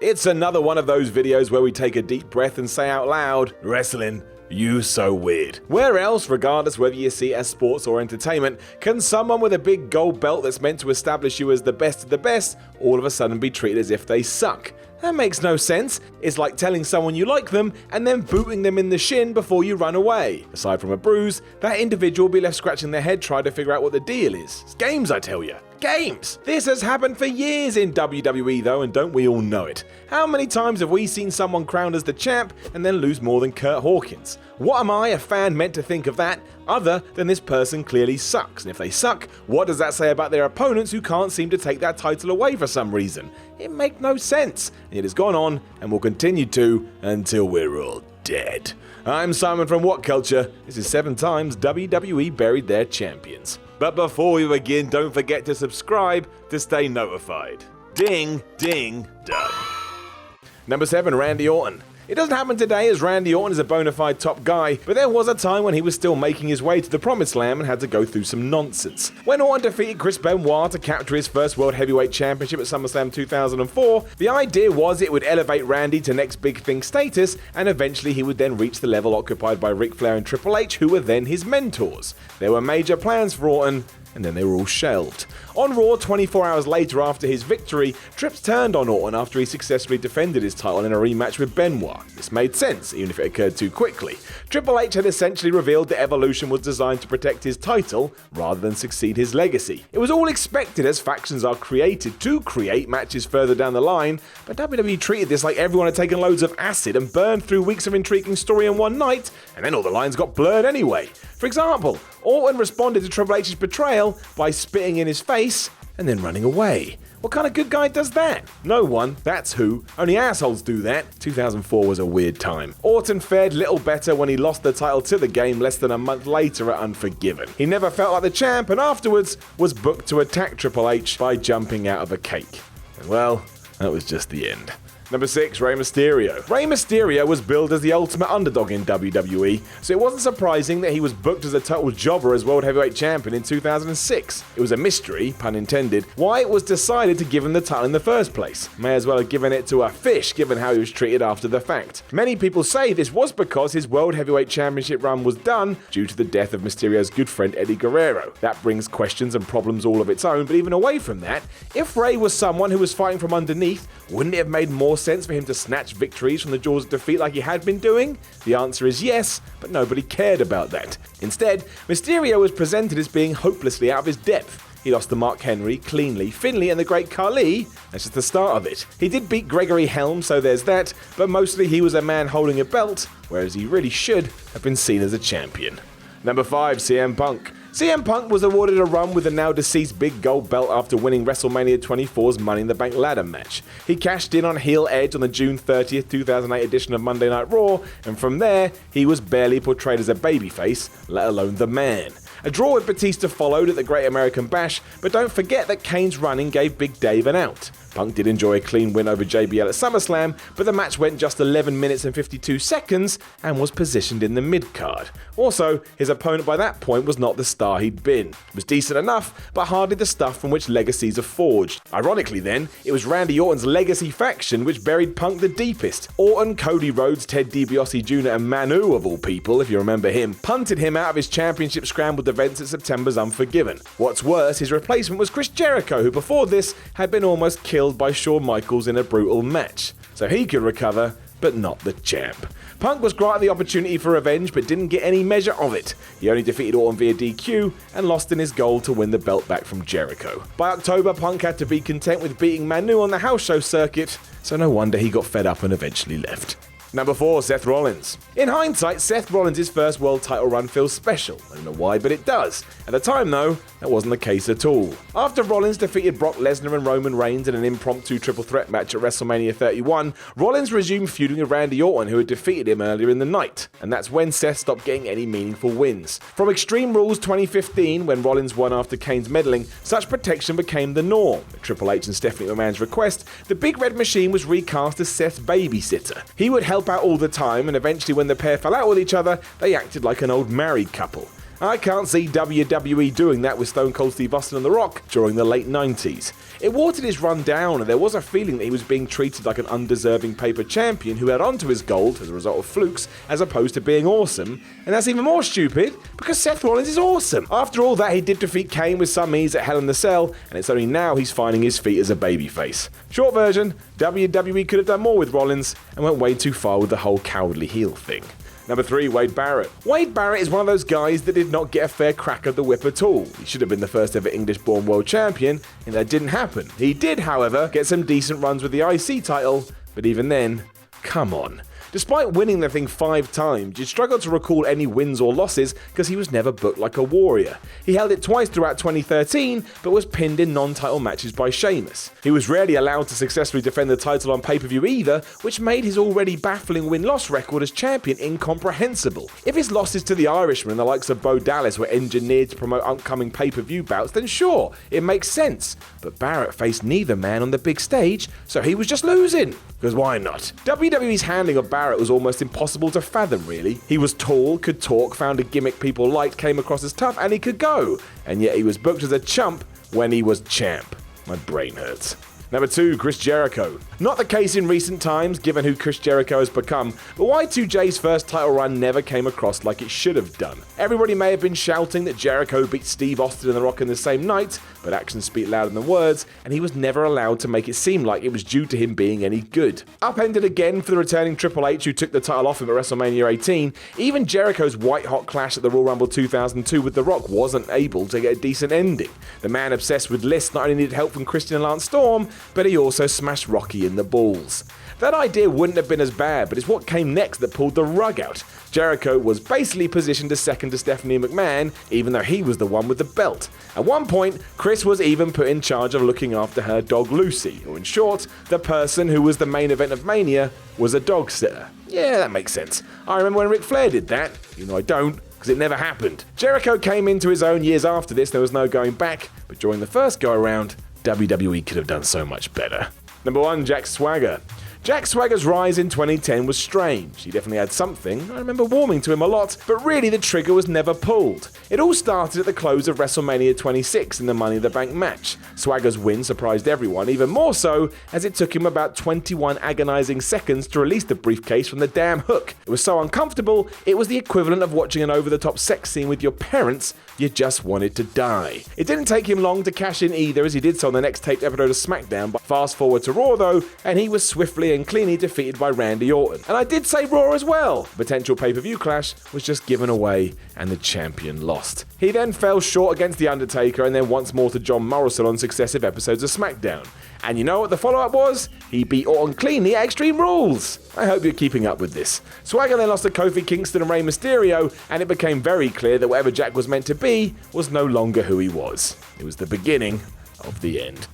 It's another one of those videos where we take a deep breath and say out loud, wrestling, you so weird. Where else, regardless whether you see it as sports or entertainment, can someone with a big gold belt that's meant to establish you as the best of the best all of a sudden be treated as if they suck? That makes no sense. It's like telling someone you like them and then booting them in the shin before you run away. Aside from a bruise, that individual will be left scratching their head trying to figure out what the deal is. It's games, I tell you. Games! This has happened for years in WWE though, and don't we all know it? How many times have we seen someone crowned as the champ and then lose more than Kurt Hawkins? What am I, a fan, meant to think of that, other than this person clearly sucks? And if they suck, what does that say about their opponents who can't seem to take that title away for some reason? It makes no sense, and it has gone on and will continue to until we're all dead. I'm Simon from What Culture. This is 7 times WWE buried their champions. But before we begin, don't forget to subscribe to stay notified. Ding, ding, done. Number 7, Randy Orton. It doesn't happen today as Randy Orton is a bona fide top guy, but there was a time when he was still making his way to the promised land and had to go through some nonsense. When Orton defeated Chris Benoit to capture his first World Heavyweight Championship at SummerSlam 2004, the idea was it would elevate Randy to next big thing status, and eventually he would then reach the level occupied by Ric Flair and Triple H, who were then his mentors. There were major plans for Orton, and then they were all shelved. On Raw, 24 hours later after his victory, Trips turned on Orton after he successfully defended his title in a rematch with Benoit. This made sense, even if it occurred too quickly. Triple H had essentially revealed that Evolution was designed to protect his title rather than succeed his legacy. It was all expected as factions are created to create matches further down the line, but WWE treated this like everyone had taken loads of acid and burned through weeks of intriguing story in one night, and then all the lines got blurred anyway. For example, Orton responded to Triple H's betrayal by spitting in his face and then running away. What kind of good guy does that? No one, that's who. Only assholes do that. 2004 was a weird time. Orton fared little better when he lost the title to the game less than a month later at Unforgiven. He never felt like the champ and afterwards was booked to attack Triple H by jumping out of a cake. And well, that was just the end. Number 6, Rey Mysterio. Rey Mysterio was billed as the ultimate underdog in WWE, so it wasn't surprising that he was booked as a total jobber as World Heavyweight Champion in 2006. It was a mystery, pun intended, why it was decided to give him the title in the first place. May as well have given it to a fish, given how he was treated after the fact. Many people say this was because his World Heavyweight Championship run was done due to the death of Mysterio's good friend Eddie Guerrero. That brings questions and problems all of its own, but even away from that, if Rey was someone who was fighting from underneath, wouldn't it have made more sense for him to snatch victories from the jaws of defeat like he had been doing? The answer is yes, but nobody cared about that. Instead, Mysterio was presented as being hopelessly out of his depth. He lost to Mark Henry, cleanly, Finlay and the Great Khali. That's just the start of it. He did beat Gregory Helm, so there's that, but mostly he was a man holding a belt, whereas he really should have been seen as a champion. Number 5, CM Punk. CM Punk was awarded a run with the now deceased big gold belt after winning WrestleMania 24's Money in the Bank ladder match. He cashed in on heel Edge on the June 30th, 2008 edition of Monday Night Raw, and from there, he was barely portrayed as a babyface, let alone the man. A draw with Batista followed at the Great American Bash, but don't forget that Kane's running gave Big Dave an out. Punk did enjoy a clean win over JBL at SummerSlam, but the match went just 11 minutes and 52 seconds and was positioned in the mid-card. Also, his opponent by that point was not the star he'd been. It was decent enough, but hardly the stuff from which legacies are forged. Ironically then, it was Randy Orton's legacy faction which buried Punk the deepest. Orton, Cody Rhodes, Ted DiBiase Jr. and Manu, of all people, if you remember him, punted him out of his championship scrambled events at September's Unforgiven. What's worse, his replacement was Chris Jericho, who before this had been almost killed by Shawn Michaels in a brutal match. So he could recover, but not the champ. Punk was granted the opportunity for revenge, but didn't get any measure of it. He only defeated Orton via DQ and lost in his goal to win the belt back from Jericho. By October, Punk had to be content with beating Manu on the house show circuit, so no wonder he got fed up and eventually left. Number 4, Seth Rollins. In hindsight, Seth Rollins' first world title run feels special. I don't know why, but it does. At the time, though, that wasn't the case at all. After Rollins defeated Brock Lesnar and Roman Reigns in an impromptu triple threat match at WrestleMania 31, Rollins resumed feuding with Randy Orton, who had defeated him earlier in the night. And that's when Seth stopped getting any meaningful wins. From Extreme Rules 2015, when Rollins won after Kane's meddling, such protection became the norm. At Triple H and Stephanie McMahon's request, the Big Red Machine was recast as Seth's babysitter. He would help out all the time, and eventually when the pair fell out with each other, they acted like an old married couple. I can't see WWE doing that with Stone Cold Steve Austin and The Rock during the late 90s. It watered his run down, and there was a feeling that he was being treated like an undeserving paper champion who held on to his gold as a result of flukes as opposed to being awesome, and that's even more stupid because Seth Rollins is awesome. After all that, he did defeat Kane with some ease at Hell in the Cell, and it's only now he's finding his feet as a babyface. Short version, WWE could have done more with Rollins and went way too far with the whole cowardly heel thing. Number 3, Wade Barrett. Wade Barrett is one of those guys that did not get a fair crack at the whip at all. He should have been the first ever English-born world champion, and that didn't happen. He did, however, get some decent runs with the IC title, but even then, come on. Despite winning the thing 5 times, you'd struggle to recall any wins or losses because he was never booked like a warrior. He held it twice throughout 2013, but was pinned in non-title matches by Sheamus. He was rarely allowed to successfully defend the title on pay-per-view either, which made his already baffling win-loss record as champion incomprehensible. If his losses to the Irishman and the likes of Bo Dallas were engineered to promote upcoming pay-per-view bouts, then sure, it makes sense. But Barrett faced neither man on the big stage, so he was just losing. Because why not? WWE's handling of Barrett was almost impossible to fathom, really. He was tall, could talk, found a gimmick people liked, came across as tough, and he could go. And yet he was booked as a chump when he was champ. My brain hurts. Number 2, Chris Jericho. Not the case in recent times, given who Chris Jericho has become, but Y2J's first title run never came across like it should have done. Everybody may have been shouting that Jericho beat Steve Austin and The Rock in the same night, but actions speak louder than words, and he was never allowed to make it seem like it was due to him being any good. Upended again for the returning Triple H who took the title off him at WrestleMania 18, even Jericho's white-hot clash at the Royal Rumble 2002 with The Rock wasn't able to get a decent ending. The man obsessed with lists not only needed help from Christian and Lance Storm, but he also smashed Rocky in the balls. That idea wouldn't have been as bad, but it's what came next that pulled the rug out. Jericho was basically positioned as second to Stephanie McMahon, even though he was the one with the belt. At one point, Chris was even put in charge of looking after her dog Lucy, or in short, the person who was the main event of Mania was a dog sitter. Yeah, that makes sense. I remember when Ric Flair did that, even though I don't, because it never happened. Jericho came into his own years after this, there was no going back, but during the first go around, WWE could have done so much better. Number 1, Jack Swagger. Jack Swagger's rise in 2010 was strange. He definitely had something. I remember warming to him a lot, but really the trigger was never pulled. It all started at the close of WrestleMania 26 in the Money in the Bank match. Swagger's win surprised everyone, even more so as it took him about 21 agonizing seconds to release the briefcase from the damn hook. It was so uncomfortable, it was the equivalent of watching an over-the-top sex scene with your parents. You just wanted to die. It didn't take him long to cash in either, as he did so on the next taped episode of SmackDown. But fast forward to Raw though, and he was swiftly and cleanly defeated by Randy Orton. And I did say Raw as well. The potential pay-per-view clash was just given away and the champion lost. He then fell short against The Undertaker and then once more to John Morrison on successive episodes of SmackDown. And you know what the follow-up was? He beat Orton cleanly at Extreme Rules. I hope you're keeping up with this. Swagger then lost to Kofi Kingston and Rey Mysterio, and it became very clear that whatever Jack was meant to be was no longer who he was. It was the beginning of the end.